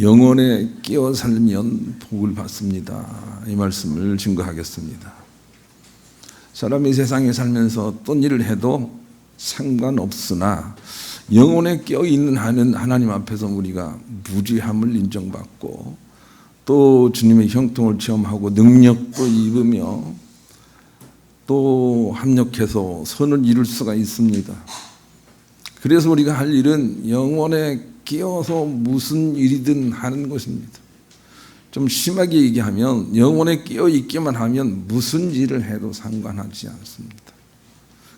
영혼에 끼어 살면 복을 받습니다. 이 말씀을 증거하겠습니다. 사람이 세상에 살면서 어떤 일을 해도 상관없으나 영혼에 끼어 있는 한은 하나님 앞에서 우리가 무죄함을 인정받고 또 주님의 형통을 체험하고 능력도 입으며 또 합력해서 선을 이룰 수가 있습니다. 그래서 우리가 할 일은 영혼에 끼어서 무슨 일이든 하는 것입니다. 좀 심하게 얘기하면 영혼에 끼어 있기만 하면 무슨 일을 해도 상관하지 않습니다.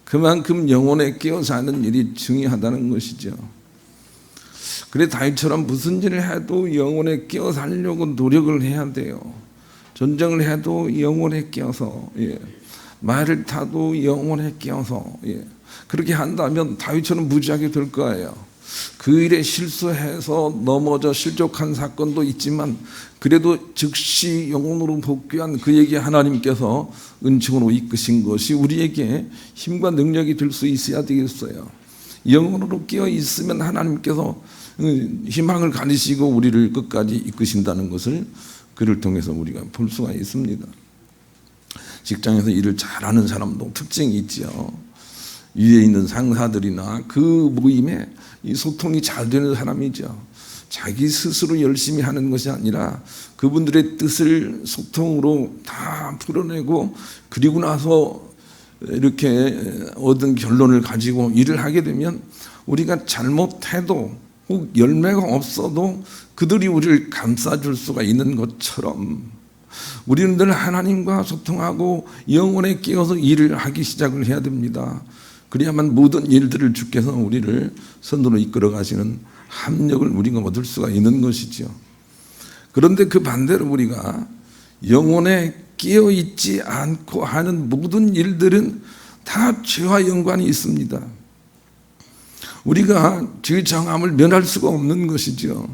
그만큼 영혼에 끼어 사는 일이 중요하다는 것이죠. 그래 다윗처럼 무슨 일을 해도 영혼에 끼어 살려고 노력을 해야 돼요. 전쟁을 해도 영혼에 끼어서, 말을 타도 영혼에 끼어서, 그렇게 한다면 다윗처럼 무지하게 될 거예요. 그 일에 실수해서 넘어져 실족한 사건도 있지만 그래도 즉시 영혼으로 복귀한 그에게 하나님께서 은총으로 이끄신 것이 우리에게 힘과 능력이 될 수 있어야 되겠어요. 영혼으로 끼어 있으면 하나님께서 희망을 가리시고 우리를 끝까지 이끄신다는 것을 그를 통해서 우리가 볼 수가 있습니다. 직장에서 일을 잘하는 사람도 특징이 있죠. 위에 있는 상사들이나 그 모임에 이 소통이 잘 되는 사람이죠. 자기 스스로 열심히 하는 것이 아니라 그분들의 뜻을 소통으로 다 풀어내고 그리고 나서 이렇게 얻은 결론을 가지고 일을 하게 되면 우리가 잘못해도 혹 열매가 없어도 그들이 우리를 감싸줄 수가 있는 것처럼 우리는 늘 하나님과 소통하고 영혼에 끼어서 일을 하기 시작을 해야 됩니다. 그래야만 모든 일들을 주께서 우리를 선으로 이끌어 가시는 합력을 우리가 얻을 수가 있는 것이죠. 그런데 그 반대로 우리가 영혼에 끼어 있지 않고 하는 모든 일들은 다 죄와 연관이 있습니다. 우리가 죄 정함을 면할 수가 없는 것이죠.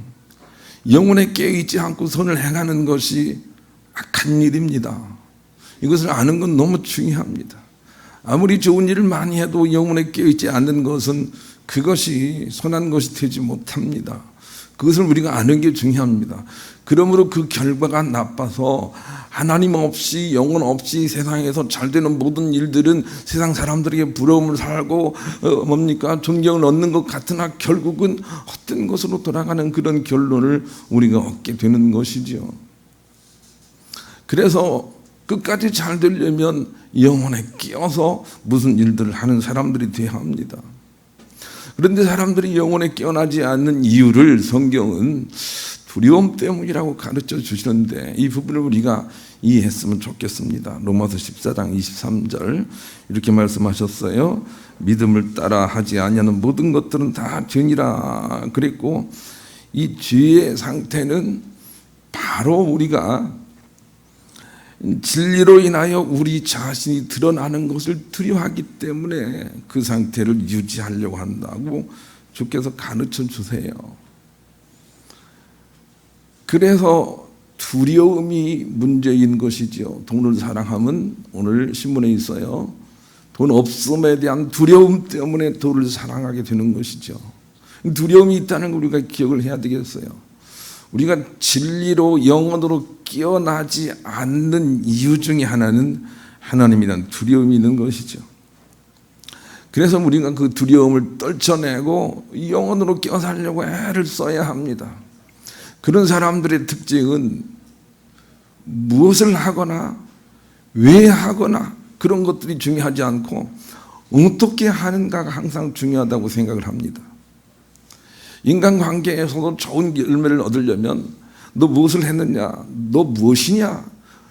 영혼에 끼어 있지 않고 선을 행하는 것이 악한 일입니다. 이것을 아는 건 너무 중요합니다. 아무리 좋은 일을 많이 해도 영혼에 끼어있지 않는 것은 그것이 선한 것이 되지 못합니다. 그것을 우리가 아는 게 중요합니다. 그러므로 그 결과가 나빠서 하나님 없이 영혼 없이 세상에서 잘 되는 모든 일들은 세상 사람들에게 부러움을 살고 존경을 얻는 것 같으나 결국은 헛된 것으로 돌아가는 그런 결론을 우리가 얻게 되는 것이죠. 그래서 끝까지 잘 되려면 영혼에 끼어서 무슨 일들을 하는 사람들이 되어야 합니다. 그런데 사람들이 영혼에 끼어나지 않는 이유를 성경은 두려움 때문이라고 가르쳐 주시는데 이 부분을 우리가 이해했으면 좋겠습니다. 로마서 14장 23절 이렇게 말씀하셨어요. 믿음을 따라 하지 아니하는 모든 것들은 다 죄니라 그랬고 이 죄의 상태는 바로 우리가 진리로 인하여 우리 자신이 드러나는 것을 두려워하기 때문에 그 상태를 유지하려고 한다고 주께서 가르쳐 주세요. 그래서 두려움이 문제인 것이죠. 돈을 사랑하면 오늘 신문에 있어요. 돈 없음에 대한 두려움 때문에 돈을 사랑하게 되는 것이죠. 두려움이 있다는 걸 우리가 기억을 해야 되겠어요. 우리가 진리로 영혼으로 끼어나지 않는 이유 중에 하나는 하나님에 대한 두려움이 있는 것이죠. 그래서 우리가 그 두려움을 떨쳐내고 영혼으로 끼어 살려고 애를 써야 합니다. 그런 사람들의 특징은 무엇을 하거나 왜 하거나 그런 것들이 중요하지 않고 어떻게 하는가가 항상 중요하다고 생각을 합니다. 인간관계에서도 좋은 열매를 얻으려면 너 무엇을 했느냐, 너 무엇이냐,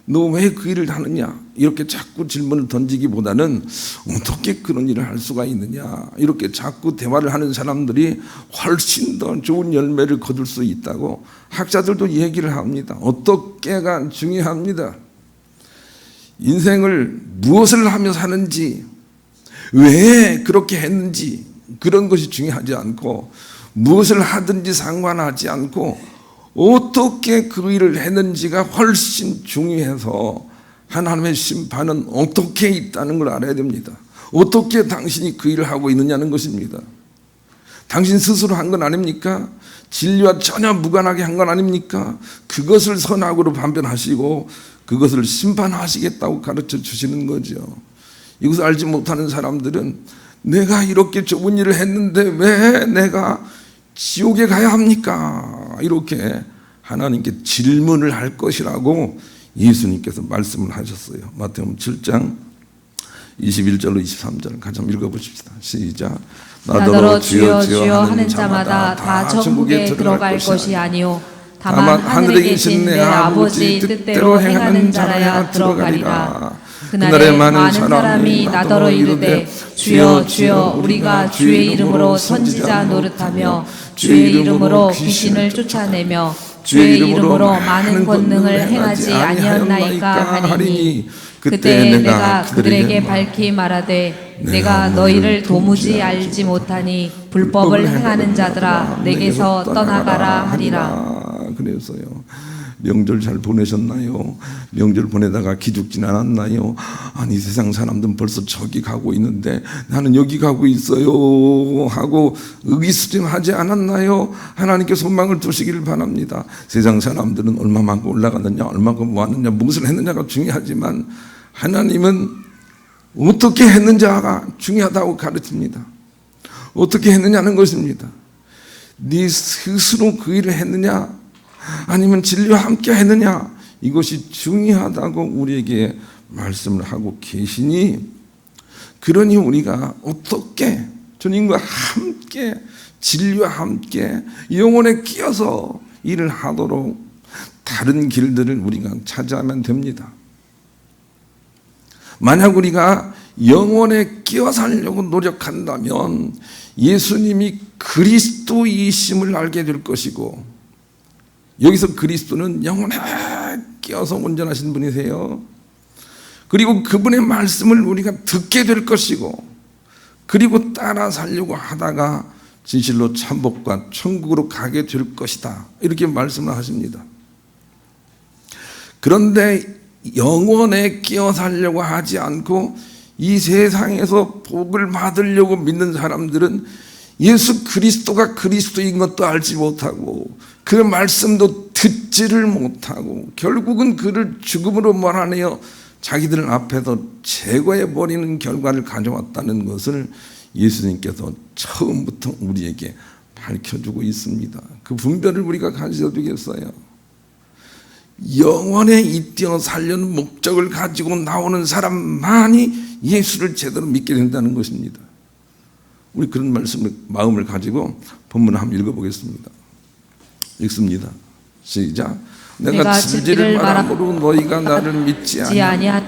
너 왜 그 일을 하느냐 이렇게 자꾸 질문을 던지기보다는 어떻게 그런 일을 할 수가 있느냐 이렇게 자꾸 대화를 하는 사람들이 훨씬 더 좋은 열매를 거둘 수 있다고 학자들도 얘기를 합니다. 어떻게가 중요합니다. 인생을 무엇을 하며 사는지 왜 그렇게 했는지 그런 것이 중요하지 않고 무엇을 하든지 상관하지 않고 어떻게 그 일을 했는지가 훨씬 중요해서 하나님의 심판은 어떻게 있다는 걸 알아야 됩니다. 어떻게 당신이 그 일을 하고 있느냐는 것입니다. 당신 스스로 한 건 아닙니까? 진리와 전혀 무관하게 한 건 아닙니까? 그것을 선악으로 판별하시고 그것을 심판하시겠다고 가르쳐 주시는 거죠. 이것을 알지 못하는 사람들은 내가 이렇게 좁은 일을 했는데 왜 내가 지옥에 가야 합니까? 이렇게 하나님께 질문을 할 것이라고 예수님께서 말씀을 하셨어요. 마태복음 7장 21절로 23절 같이 한번 읽어보십시다. 시작. 나더러 주여 주여 하는 자마다 다 천국에 들어갈 것이 아니요 다만 하늘에 계신 내 아버지 뜻대로 행하는 자라야 들어가리라. 그날에 많은 사람이 나더러 이르되 주여 주여 우리가 주의 이름으로 선지자 노릇하며 주의 이름으로 귀신을 쫓아내며 주의 이름으로 많은 권능을 행하지 아니하였나이까 하리니 그때 내가 그들에게 밝히 말하되 내가 너희를 도무지 알지 못하니 불법을 행하는 자들아 내게서 떠나가라 하리라. 그래서요, 명절 잘 보내셨나요? 명절 보내다가 기죽진 않았나요? 아니 세상 사람들은 벌써 저기 가고 있는데 나는 여기 가고 있어요 하고 의기소침하지 않았나요? 하나님께 소망을 두시기를 바랍니다. 세상 사람들은 얼마만큼 올라갔느냐 얼마만큼 모았느냐 무엇을 했느냐가 중요하지만 하나님은 어떻게 했는지가 중요하다고 가르칩니다. 어떻게 했느냐는 것입니다. 네 스스로 그 일을 했느냐 아니면 진리와 함께 했느냐, 이것이 중요하다고 우리에게 말씀을 하고 계시니, 그러니 우리가 어떻게 주님과 함께 진리와 함께 영혼에 끼어서 일을 하도록 다른 길들을 우리가 찾아가면 됩니다. 만약 우리가 영혼에 끼어 살려고 노력한다면 예수님이 그리스도이심을 알게 될 것이고, 여기서 그리스도는 영혼에 끼어서 온전하신 분이세요. 그리고 그분의 말씀을 우리가 듣게 될 것이고, 그리고 따라 살려고 하다가 진실로 천복과 천국으로 가게 될 것이다, 이렇게 말씀을 하십니다. 그런데 영혼에 끼어 살려고 하지 않고 이 세상에서 복을 받으려고 믿는 사람들은 예수 그리스도가 그리스도인 것도 알지 못하고 그 말씀도 듣지를 못하고 결국은 그를 죽음으로 몰아내어 자기들 앞에서 제거해버리는 결과를 가져왔다는 것을 예수님께서 처음부터 우리에게 밝혀주고 있습니다. 그 분별을 우리가 가져야 되겠어요. 영원에 잇대어 살려는 목적을 가지고 나오는 사람만이 예수를 제대로 믿게 된다는 것입니다. 우리 그런 말씀을 마음을 가지고 본문을 한번 읽어보겠습니다. 읽습니다. 시작. 내가 진리를 말함으로 너희가 나를 믿지 아니하.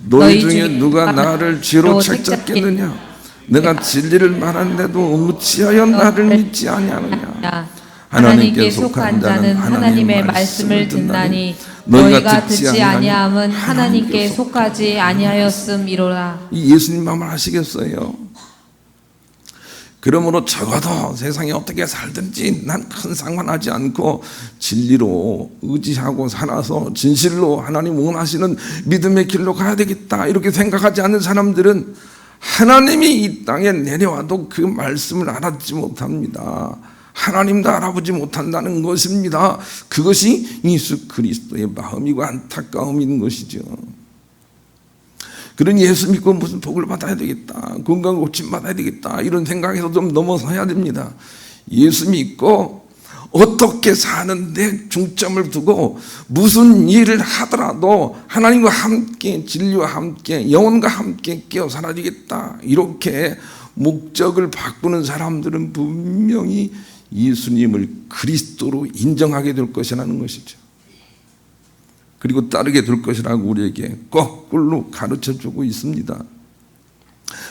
너희 중에 누가 나를 쥐로 책잡겠느냐? 내가 진리를 말하는데도 어찌하여 나를 믿지 아니하느냐? 하나님께 속한 자는 하나님의 말씀을 듣나니 너희가 듣지 아니함은 하나님께 속하지 아니하였음이로라. 이 예수님 마음을 아시겠어요? 그러므로 적어도 세상에 어떻게 살든지 난 큰 상관하지 않고 진리로 의지하고 살아서 진실로 하나님 원하시는 믿음의 길로 가야 되겠다, 이렇게 생각하지 않는 사람들은 하나님이 이 땅에 내려와도 그 말씀을 알아듣지 못합니다. 하나님도 알아보지 못한다는 것입니다. 그것이 예수 그리스도의 마음이고 안타까움인 것이죠. 그러니 예수 믿고 무슨 복을 받아야 되겠다, 건강 고침 받아야 되겠다, 이런 생각에서 좀 넘어서야 됩니다. 예수 믿고 어떻게 사는데 중점을 두고 무슨 일을 하더라도 하나님과 함께 진리와 함께 영혼과 함께 끼어 살아야 되겠다, 이렇게 목적을 바꾸는 사람들은 분명히 예수님을 그리스도로 인정하게 될 것이라는 것이죠. 그리고 따르게 될 것이라고 우리에게 거꾸로 가르쳐주고 있습니다.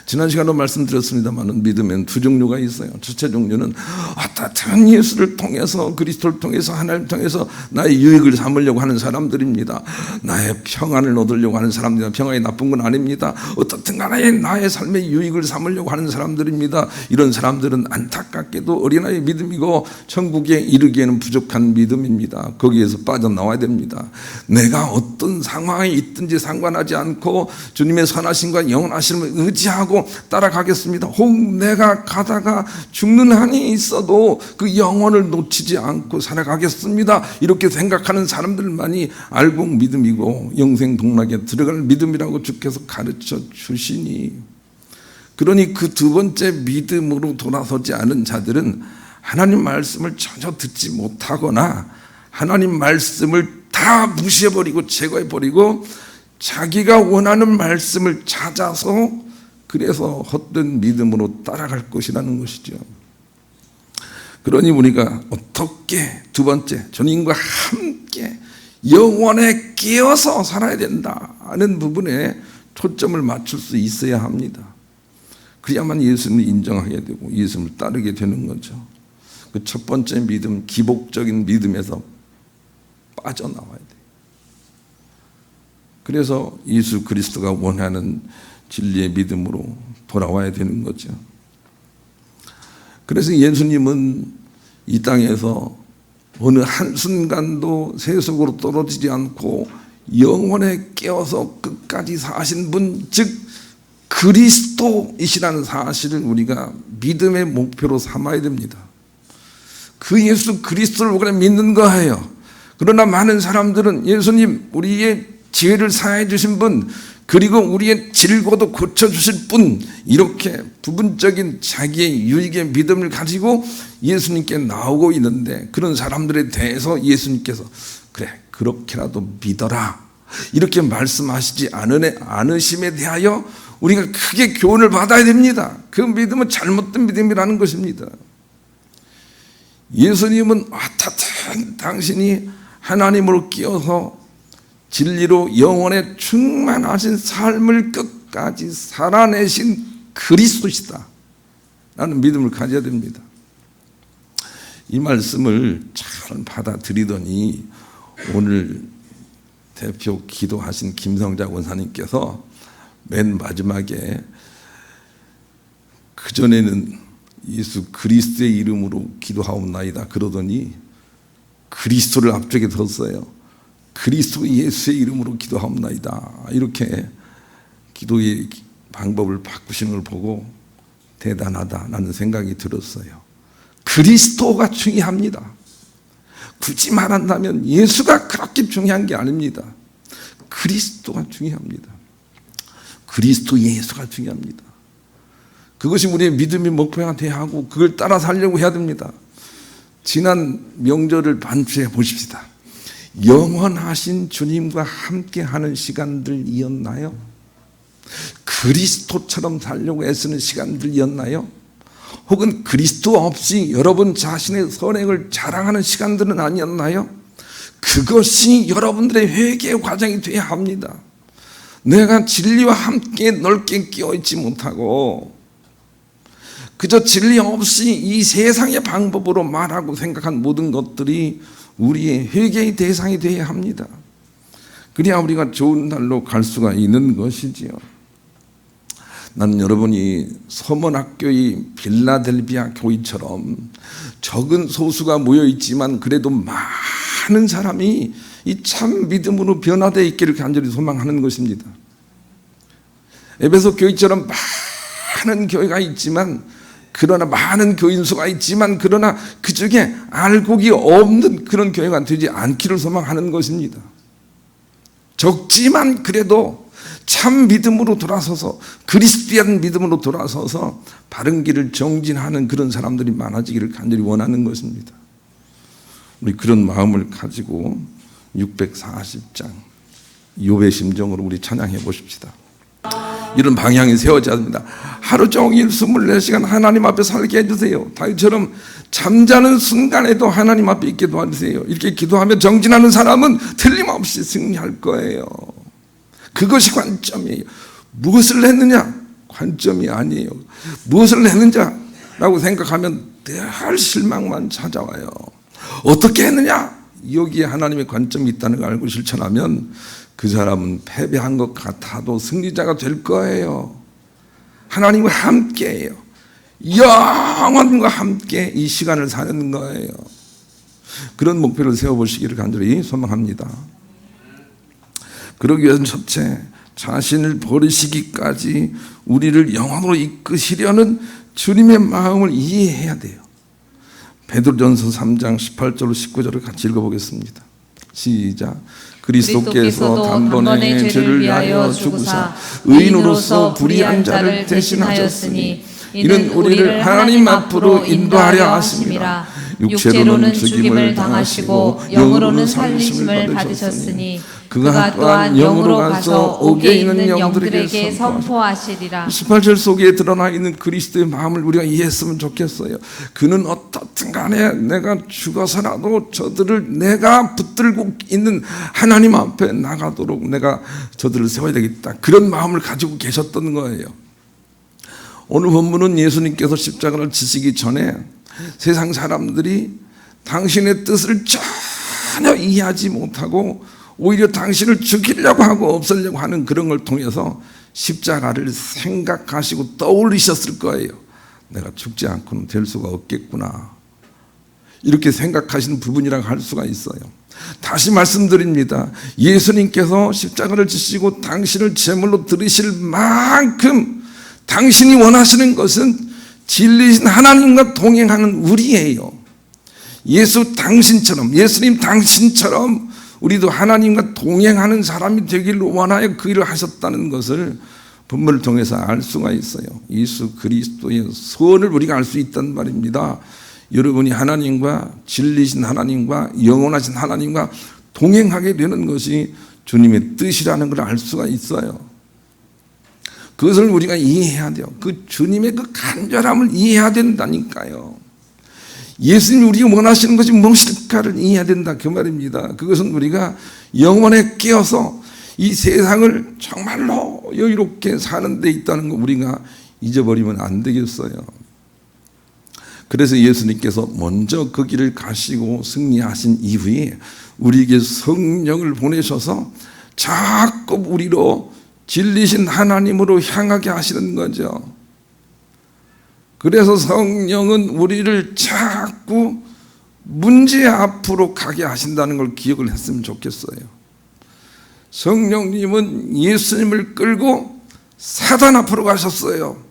지난 시간에 말씀드렸습니다만 믿음엔 두 종류가 있어요. 첫째 종류는 어떻든 예수를 통해서 그리스도를 통해서 하나님을 통해서 나의 유익을 삼으려고 하는 사람들입니다. 나의 평안을 얻으려고 하는 사람들입니다. 평안이 나쁜 건 아닙니다. 어떻든 간에 나의 삶의 유익을 삼으려고 하는 사람들입니다. 이런 사람들은 안타깝게도 어린아이의 믿음이고 천국에 이르기에는 부족한 믿음입니다. 거기에서 빠져나와야 됩니다. 내가 어떤 상황에 있든지 상관하지 않고 주님의 선하심과 영원하심을 의지하고 믿고 따라가겠습니다. 혹 내가 가다가 죽는 한이 있어도 그 영혼을 놓치지 않고 살아가겠습니다. 이렇게 생각하는 사람들만이 알곡 믿음이고 영생 복락에 들어갈 믿음이라고 주께서 가르쳐 주시니, 그러니 그 두 번째 믿음으로 돌아서지 않은 자들은 하나님 말씀을 전혀 듣지 못하거나 하나님 말씀을 다 무시해버리고 제거해버리고 자기가 원하는 말씀을 찾아서 그래서 헛된 믿음으로 따라갈 것이라는 것이죠. 그러니 우리가 어떻게 두 번째 주님과 함께 영원에 끼어서 살아야 된다는 부분에 초점을 맞출 수 있어야 합니다. 그래야만 예수님을 인정하게 되고 예수님을 따르게 되는 거죠. 그 첫 번째 믿음, 기복적인 믿음에서 빠져나와야 돼요. 그래서 예수 그리스도가 원하는 진리의 믿음으로 돌아와야 되는 거죠. 그래서 예수님은 이 땅에서 어느 한순간도 세속으로 떨어지지 않고 영혼에 깨어서 끝까지 사신 분, 즉 그리스도이시라는 사실을 우리가 믿음의 목표로 삼아야 됩니다. 그 예수 그리스도를 우리가 믿는 거예요. 그러나 많은 사람들은 예수님, 우리의 죄를 사해 주신 분, 그리고 우리의 질고도 고쳐주실 분, 이렇게 부분적인 자기의 유익의 믿음을 가지고 예수님께 나오고 있는데, 그런 사람들에 대해서 예수님께서 그래 그렇게라도 믿어라 이렇게 말씀하시지 않으심에 대하여 우리가 크게 교훈을 받아야 됩니다. 그 믿음은 잘못된 믿음이라는 것입니다. 예수님은 어떻든 당신이 하나님으로 끼어서 진리로 영혼에 충만하신 삶을 끝까지 살아내신 그리스도시다 라는 믿음을 가져야 됩니다. 이 말씀을 잘 받아들이더니 오늘 대표 기도하신 김성자 원사님께서 맨 마지막에 그전에는 예수 그리스도의 이름으로 기도하옵나이다 그러더니 그리스도를 앞쪽에 뒀어요. 그리스도 예수의 이름으로 기도하옵나이다. 이렇게 기도의 방법을 바꾸시는 걸 보고 대단하다라는 생각이 들었어요. 그리스도가 중요합니다. 굳이 말한다면 예수가 그렇게 중요한 게 아닙니다. 그리스도가 중요합니다. 그리스도 예수가 중요합니다. 그것이 우리의 믿음의 목표가 돼야 하고 그걸 따라 살려고 해야 됩니다. 지난 명절을 반추해 보십시다. 영원하신 주님과 함께하는 시간들이었나요? 그리스도처럼 살려고 애쓰는 시간들이었나요? 혹은 그리스도 없이 여러분 자신의 선행을 자랑하는 시간들은 아니었나요? 그것이 여러분들의 회개의 과정이 되어야 합니다. 내가 진리와 함께 넓게 끼어있지 못하고 그저 진리 없이 이 세상의 방법으로 말하고 생각한 모든 것들이 우리의 회개의 대상이 되어야 합니다. 그래야 우리가 좋은 날로 갈 수가 있는 것이지요. 나는 여러분이 서머학교의 빌라델비아 교회처럼 적은 소수가 모여있지만 그래도 많은 사람이 이 참 믿음으로 변화되어 있기를 간절히 소망하는 것입니다. 에베소 교회처럼 많은 교회가 있지만 그러나 많은 교인 수가 있지만 그러나 그 중에 알곡이 없는 그런 교회가 되지 않기를 소망하는 것입니다. 적지만 그래도 참 믿음으로 돌아서서 그리스도의 믿음으로 돌아서서 바른 길을 정진하는 그런 사람들이 많아지기를 간절히 원하는 것입니다. 우리 그런 마음을 가지고 640장 욥의 심정으로 우리 찬양해 보십시다. 이런 방향이 세워져야 합니다. 하루 종일 24시간 하나님 앞에 살게 해주세요. 다윗처럼 잠자는 순간에도 하나님 앞에 있게 도와주세요. 이렇게 기도하며 정진하는 사람은 틀림없이 승리할 거예요. 그것이 관점이에요. 무엇을 했느냐? 관점이 아니에요. 무엇을 했느냐라고 생각하면 늘 실망만 찾아와요. 어떻게 했느냐? 여기에 하나님의 관점이 있다는 걸 알고 실천하면 그 사람은 패배한 것 같아도 승리자가 될 거예요. 하나님과 함께해요. 영원과 함께 이 시간을 사는 거예요. 그런 목표를 세워보시기를 간절히 소망합니다. 그러기 위해서는 첫째, 자신을 버리시기까지 우리를 영원으로 이끄시려는 주님의 마음을 이해해야 돼요. 베드로전서 3장 18절로 19절을 같이 읽어보겠습니다. 시작. 그리스도께서 단번에 죄를 위하여 죽으사 의인으로서 불의한 자를 대신하셨으니 이는 우리를 하나님 앞으로 인도하려 하심이라. 육체로는 죽임을 당하시고 영으로는 살리심을 받으셨으니 그가 또한 영으로 가서 옥에 있는 영들에게 선포하시리라. 18절 속에 드러나 있는 그리스도의 마음을 우리가 이해했으면 좋겠어요. 그는 어떻든 간에 내가 죽어서라도 저들을 내가 붙들고 있는 하나님 앞에 나가도록 내가 저들을 세워야 되겠다, 그런 마음을 가지고 계셨던 거예요. 오늘 본문은 예수님께서 십자가를 지시기 전에 세상 사람들이 당신의 뜻을 전혀 이해하지 못하고 오히려 당신을 죽이려고 하고 없애려고 하는 그런 걸 통해서 십자가를 생각하시고 떠올리셨을 거예요. 내가 죽지 않고는 될 수가 없겠구나, 이렇게 생각하시는 부분이라고 할 수가 있어요. 다시 말씀드립니다. 예수님께서 십자가를 지시고 당신을 제물로 드리실 만큼 당신이 원하시는 것은 진리신 하나님과 동행하는 우리예요. 예수님 당신처럼 우리도 하나님과 동행하는 사람이 되기를 원하여 그 일을 하셨다는 것을 본문을 통해서 알 수가 있어요. 예수 그리스도의 선을 우리가 알 수 있단 말입니다. 여러분이 하나님과, 진리신 하나님과, 영원하신 하나님과 동행하게 되는 것이 주님의 뜻이라는 걸 알 수가 있어요. 그것을 우리가 이해해야 돼요. 그 주님의 그 간절함을 이해해야 된다니까요. 예수님이 우리가 원하시는 것이 무엇일까를 이해해야 된다, 그 말입니다. 그것은 우리가 영원에 깨어서 이 세상을 정말로 여유롭게 사는 데 있다는 거 우리가 잊어버리면 안 되겠어요. 그래서 예수님께서 먼저 그 길을 가시고 승리하신 이후에 우리에게 성령을 보내셔서 자꾸 우리로 진리신 하나님으로 향하게 하시는 거죠. 그래서 성령은 우리를 자꾸 문제 앞으로 가게 하신다는 걸 기억을 했으면 좋겠어요. 성령님은 예수님을 끌고 사단 앞으로 가셨어요.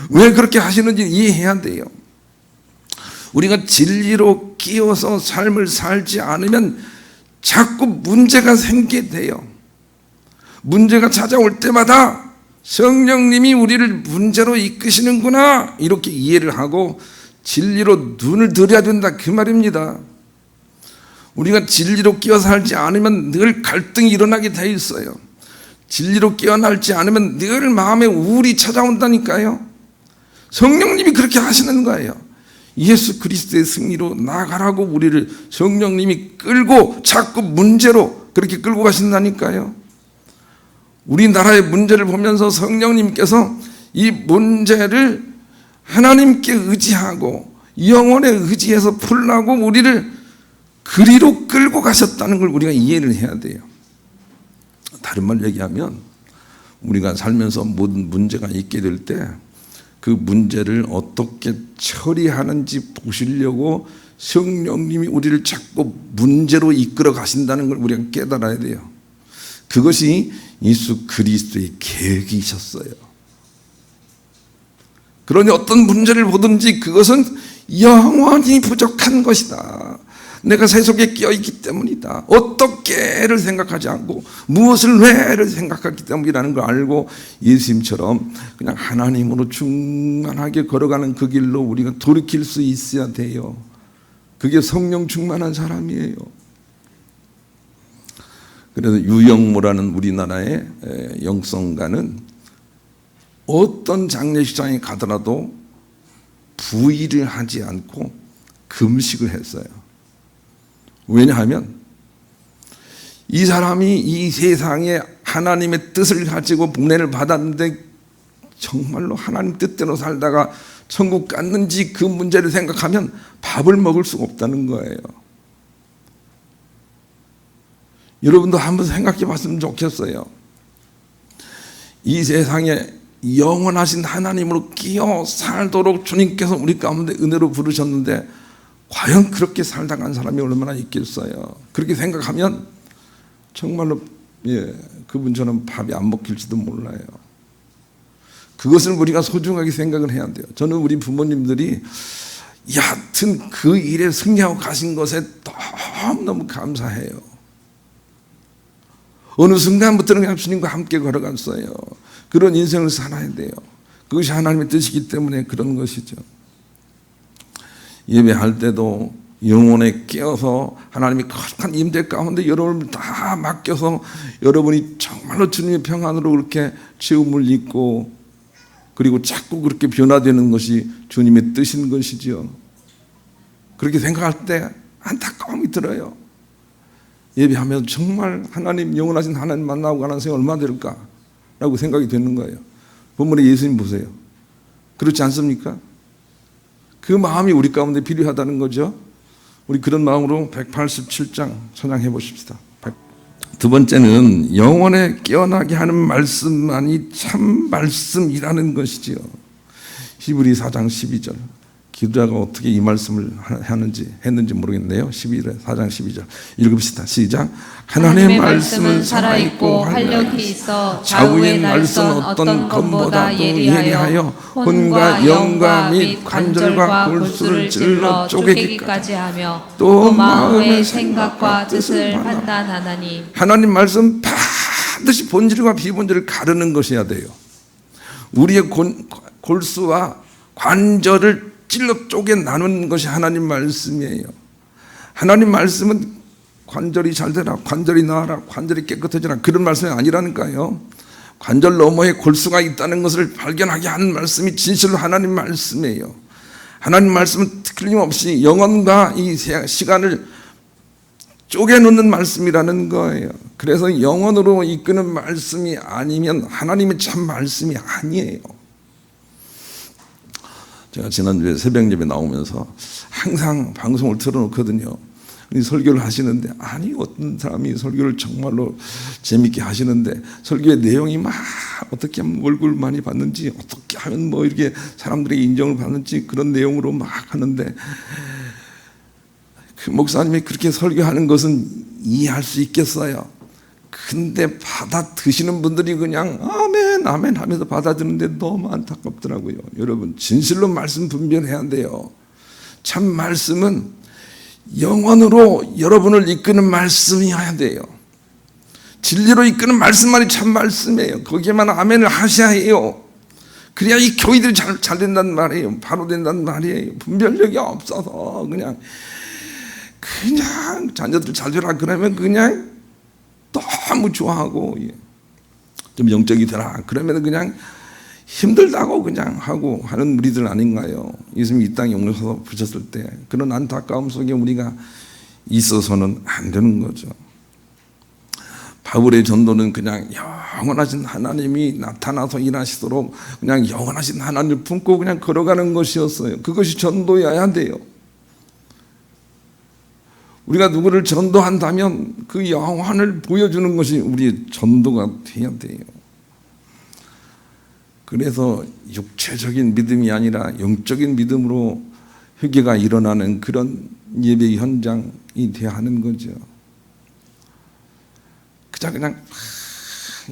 왜 그렇게 하시는지 이해해야 돼요. 우리가 진리로 끼어서 삶을 살지 않으면 자꾸 문제가 생기게 돼요. 문제가 찾아올 때마다 성령님이 우리를 문제로 이끄시는구나, 이렇게 이해를 하고 진리로 눈을 들여야 된다, 그 말입니다. 우리가 진리로 끼어 살지 않으면 늘 갈등이 일어나게 돼 있어요. 진리로 깨어나지 않으면 늘 마음에 우울이 찾아온다니까요. 성령님이 그렇게 하시는 거예요. 예수 그리스도의 승리로 나아가라고 우리를 성령님이 끌고 자꾸 문제로 그렇게 끌고 가신다니까요. 우리나라의 문제를 보면서 성령님께서 이 문제를 하나님께 의지하고 영혼에 의지해서 풀라고 우리를 그리로 끌고 가셨다는 걸 우리가 이해를 해야 돼요. 다른 말 얘기하면 우리가 살면서 모든 문제가 있게 될 때 그 문제를 어떻게 처리하는지 보시려고 성령님이 우리를 자꾸 문제로 이끌어 가신다는 걸 우리가 깨달아야 돼요. 그것이 예수 그리스도의 계획이셨어요. 그러니 어떤 문제를 보든지 그것은 영원히 부족한 것이다, 내가 세속에 끼어있기 때문이다, 어떻게를 생각하지 않고 무엇을 왜를 생각하기 때문이라는 걸 알고 예수님처럼 그냥 하나님으로 충만하게 걸어가는 그 길로 우리가 돌이킬 수 있어야 돼요. 그게 성령 충만한 사람이에요. 그래서 유영모라는 우리나라의 영성가는 어떤 장례식장에 가더라도 부의를 하지 않고 금식을 했어요. 왜냐하면 이 사람이 이 세상에 하나님의 뜻을 가지고 복례를 받았는데 정말로 하나님 뜻대로 살다가 천국 갔는지 그 문제를 생각하면 밥을 먹을 수가 없다는 거예요. 여러분도 한번 생각해 봤으면 좋겠어요. 이 세상에 영원하신 하나님으로 끼어 살도록 주님께서 우리 가운데 은혜로 부르셨는데 과연 그렇게 살다간 사람이 얼마나 있겠어요. 그렇게 생각하면 정말로 그분처럼 밥이 안 먹힐지도 몰라요. 그것을 우리가 소중하게 생각을 해야 돼요. 저는 우리 부모님들이 여하튼 그 일에 승리하고 가신 것에 너무너무 감사해요. 어느 순간부터는 그냥 주님과 함께 걸어갔어요. 그런 인생을 살아야 돼요. 그것이 하나님의 뜻이기 때문에 그런 것이죠. 예배할 때도 영혼에 깨어서 하나님이 거룩한 임재 가운데 여러분을 다 맡겨서 여러분이 정말로 주님의 평안으로 그렇게 채움을 입고 그리고 자꾸 그렇게 변화되는 것이 주님의 뜻인 것이죠. 그렇게 생각할 때 안타까움이 들어요. 예배하면 정말 하나님, 영원하신 하나님 만나고 가는 생각 얼마나 될까라고 생각이 되는 거예요. 본문에 예수님 보세요. 그렇지 않습니까? 그 마음이 우리 가운데 필요하다는 거죠. 우리 그런 마음으로 187장 찬양해 보십시다. 두 번째는 영혼에 깨어나게 하는 말씀만이 참 말씀이라는 것이지요. 히브리 4장 12절. 기도자가 어떻게 이 말씀을 했는지 모르겠네요. 4장 12절 읽읍시다. 시작. 하나님의 말씀은 살아있고 활력이 있어 좌우의 날선 어떤 검보다도 예리하여 혼과 영과 및 관절과 골수를 찔러 쪼개기까지 하며 또 마음의 생각과 뜻을 판단하나니. 하나님 말씀 반드시 본질과 비본질을 가르는 것이어야 돼요. 우리의 골수와 관절을 찔러 쪼개 나누는 것이 하나님 말씀이에요. 하나님 말씀은 관절이 잘 되라, 관절이 나아라, 관절이 깨끗해지라, 그런 말씀이 아니라니까요. 관절 너머에 골수가 있다는 것을 발견하게 하는 말씀이 진실로 하나님 말씀이에요. 하나님 말씀은 틀림없이 영혼과 이 시간을 쪼개놓는 말씀이라는 거예요. 그래서 영혼으로 이끄는 말씀이 아니면 하나님의 참 말씀이 아니에요. 제가 지난주에 새벽 예배 나오면서 항상 방송을 틀어놓거든요. 설교를 하시는데 아니 어떤 사람이 설교를 정말로 재밌게 하시는데 설교의 내용이 막 어떻게 하면 얼굴 많이 받는지 어떻게 하면 뭐 이렇게 사람들의 인정을 받는지 그런 내용으로 막 하는데 그 목사님이 그렇게 설교하는 것은 이해할 수 있겠어요. 근데 받아 드시는 분들이 그냥 아멘 아멘 하면서 받아들이는데 너무 안타깝더라고요. 여러분 진실로 말씀 분별해야 돼요. 참 말씀은 영원으로 여러분을 이끄는 말씀이어야 돼요. 진리로 이끄는 말씀만이 참 말씀이에요. 거기에만 아멘을 하셔야 해요. 그래야 이 교회들이 잘 된단 말이에요. 바로 된단 말이에요. 분별력이 없어서 그냥 자녀들 잘 되라 그러면 그냥 너무 좋아하고 좀 영적이 되라 그러면 그냥 힘들다고 그냥 하고 하는 무리들 아닌가요? 예수님이 이 땅에 오셔서 부셨을 때 그런 안타까움 속에 우리가 있어서는 안 되는 거죠. 바울의 전도는 그냥 영원하신 하나님이 나타나서 일하시도록 그냥 영원하신 하나님을 품고 그냥 걸어가는 것이었어요. 그것이 전도여야 돼요. 우리가 누구를 전도한다면 그 영혼을 보여주는 것이 우리의 전도가 돼야 돼요. 그래서 육체적인 믿음이 아니라 영적인 믿음으로 회개가 일어나는 그런 예배 현장이 돼야 하는 거죠. 그냥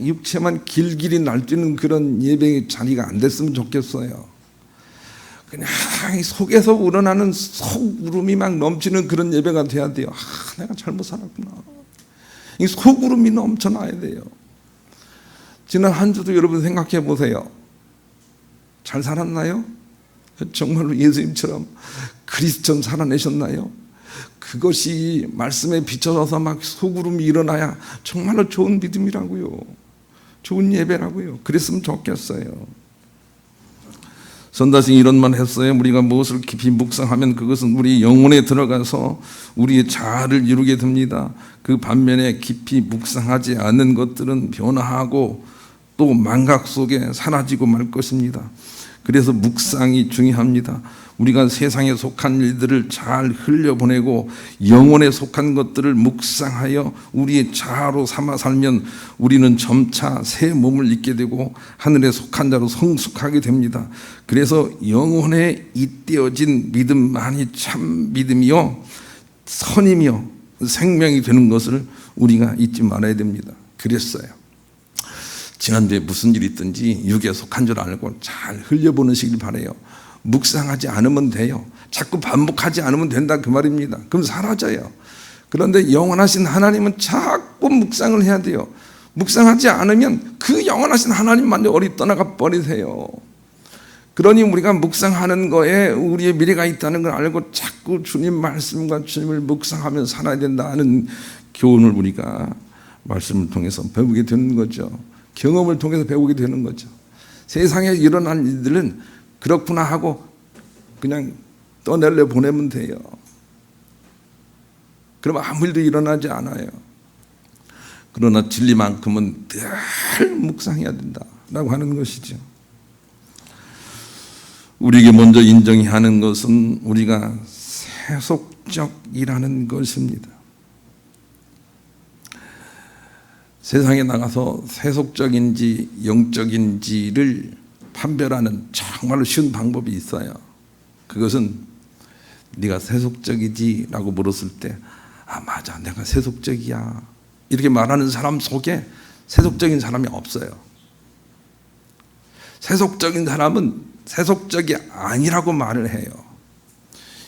육체만 길길이 날뛰는 그런 예배의 자리가 안 됐으면 좋겠어요. 그냥 속에서 우러나는 속울음이 막 넘치는 그런 예배가 돼야 돼요. 내가 잘못 살았구나. 이 속울음이 넘쳐나야 돼요. 지난 한 주도 여러분 생각해 보세요. 잘 살았나요? 정말로 예수님처럼 그리스도처럼 살아내셨나요? 그것이 말씀에 비춰져서 막 속울음이 일어나야 정말로 좋은 믿음이라고요. 좋은 예배라고요. 그랬으면 좋겠어요. 선다싱이 이런 말 했어요. 우리가 무엇을 깊이 묵상하면 그것은 우리 영혼에 들어가서 우리의 자아를 이루게 됩니다. 그 반면에 깊이 묵상하지 않는 것들은 변화하고 또 망각 속에 사라지고 말 것입니다. 그래서 묵상이 중요합니다. 우리가 세상에 속한 일들을 잘 흘려보내고 영혼에 속한 것들을 묵상하여 우리의 자아로 삼아 살면 우리는 점차 새 몸을 입게 되고 하늘에 속한 자로 성숙하게 됩니다. 그래서 영혼에 잇대어진 믿음만이 참 믿음이요 선이며 생명이 되는 것을 우리가 잊지 말아야 됩니다. 그랬어요. 지난주에 무슨 일이 있든지 육에 속한 줄 알고 잘 흘려보내시길 바라요. 묵상하지 않으면 돼요. 자꾸 반복하지 않으면 된다 그 말입니다. 그럼 사라져요. 그런데 영원하신 하나님은 자꾸 묵상을 해야 돼요. 묵상하지 않으면 그 영원하신 하나님만 어디 떠나가 버리세요. 그러니 우리가 묵상하는 거에 우리의 미래가 있다는 걸 알고 자꾸 주님 말씀과 주님을 묵상하며 살아야 된다는 교훈을 우리가 말씀을 통해서 배우게 되는 거죠. 경험을 통해서 배우게 되는 거죠. 세상에 일어난 일들은 그렇구나 하고 그냥 떠내려 보내면 돼요. 그럼 아무 일도 일어나지 않아요. 그러나 진리만큼은 늘 묵상해야 된다라고 하는 것이죠. 우리에게 먼저 인정해야 하는 것은 우리가 세속적이라는 것입니다. 세상에 나가서 세속적인지 영적인지를 판별하는 정말로 쉬운 방법이 있어요. 그것은 네가 세속적이지 라고 물었을 때 아 맞아 내가 세속적이야 이렇게 말하는 사람 속에 세속적인 사람이 없어요. 세속적인 사람은 세속적이 아니라고 말을 해요.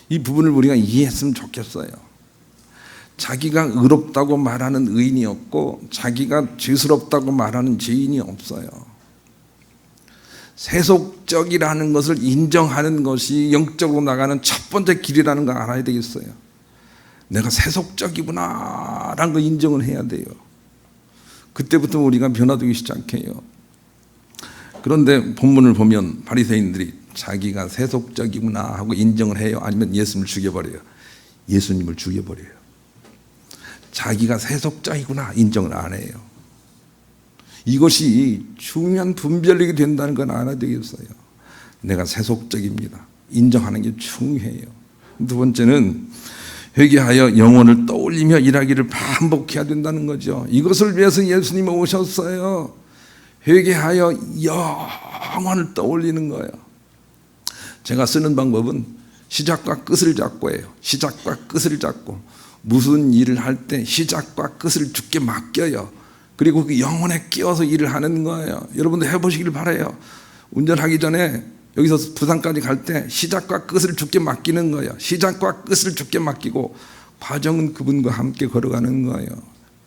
이 부분을 우리가 이해했으면 좋겠어요. 자기가 의롭다고 말하는 의인이 없고 자기가 죄스럽다고 말하는 죄인이 없어요. 세속적이라는 것을 인정하는 것이 영적으로 나가는 첫 번째 길이라는 걸 알아야 되겠어요. 내가 세속적이구나 라는 걸 인정을 해야 돼요. 그때부터 우리가 변화되기 시작해요. 그런데 본문을 보면 바리새인들이 자기가 세속적이구나 하고 인정을 해요? 아니면 예수님을 죽여버려요? 예수님을 죽여버려요. 자기가 세속적이구나 인정을 안 해요. 이것이 중요한 분별력이 된다는 건 알아야 되겠어요. 내가 세속적입니다. 인정하는 게 중요해요. 두 번째는 회개하여 영혼을 떠올리며 일하기를 반복해야 된다는 거죠. 이것을 위해서 예수님이 오셨어요. 회개하여 영혼을 떠올리는 거예요. 제가 쓰는 방법은 시작과 끝을 잡고 해요. 시작과 끝을 잡고 무슨 일을 할 때 시작과 끝을 주께 맡겨요. 그리고 그 영혼에 끼워서 일을 하는 거예요. 여러분들 해보시길 바라요. 운전하기 전에 여기서 부산까지 갈 때 시작과 끝을 주께 맡기는 거예요. 시작과 끝을 주께 맡기고 과정은 그분과 함께 걸어가는 거예요.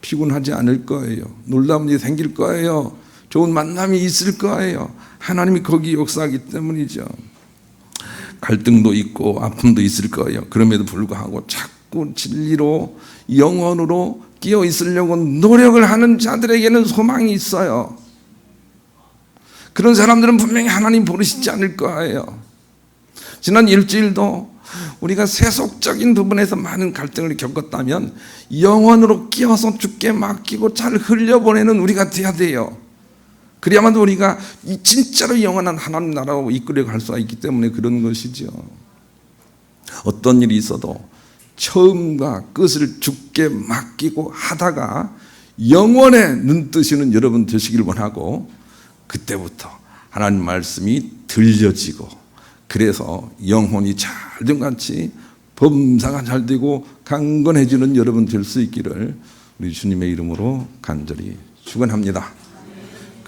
피곤하지 않을 거예요. 놀라운 일이 생길 거예요. 좋은 만남이 있을 거예요. 하나님이 거기 역사하기 때문이죠. 갈등도 있고 아픔도 있을 거예요. 그럼에도 불구하고 자꾸 진리로 영혼으로 끼어 있으려고 노력을 하는 자들에게는 소망이 있어요. 그런 사람들은 분명히 하나님 버리시지 않을 거예요. 지난 일주일도 우리가 세속적인 부분에서 많은 갈등을 겪었다면 영혼으로 끼어서 주께 맡기고 잘 흘려보내는 우리가 돼야 돼요. 그래야만 우리가 진짜로 영원한 하나님 나라로 이끌어 갈 수가 있기 때문에 그런 것이죠. 어떤 일이 있어도 처음과 끝을 주께 맡기고 하다가 영원의 눈뜨시는 여러분 되시길 원하고 그때부터 하나님 말씀이 들려지고 그래서 영혼이 잘됨같이 범사가 잘되고 강건해지는 여러분 될 수 있기를 우리 주님의 이름으로 간절히 축원합니다.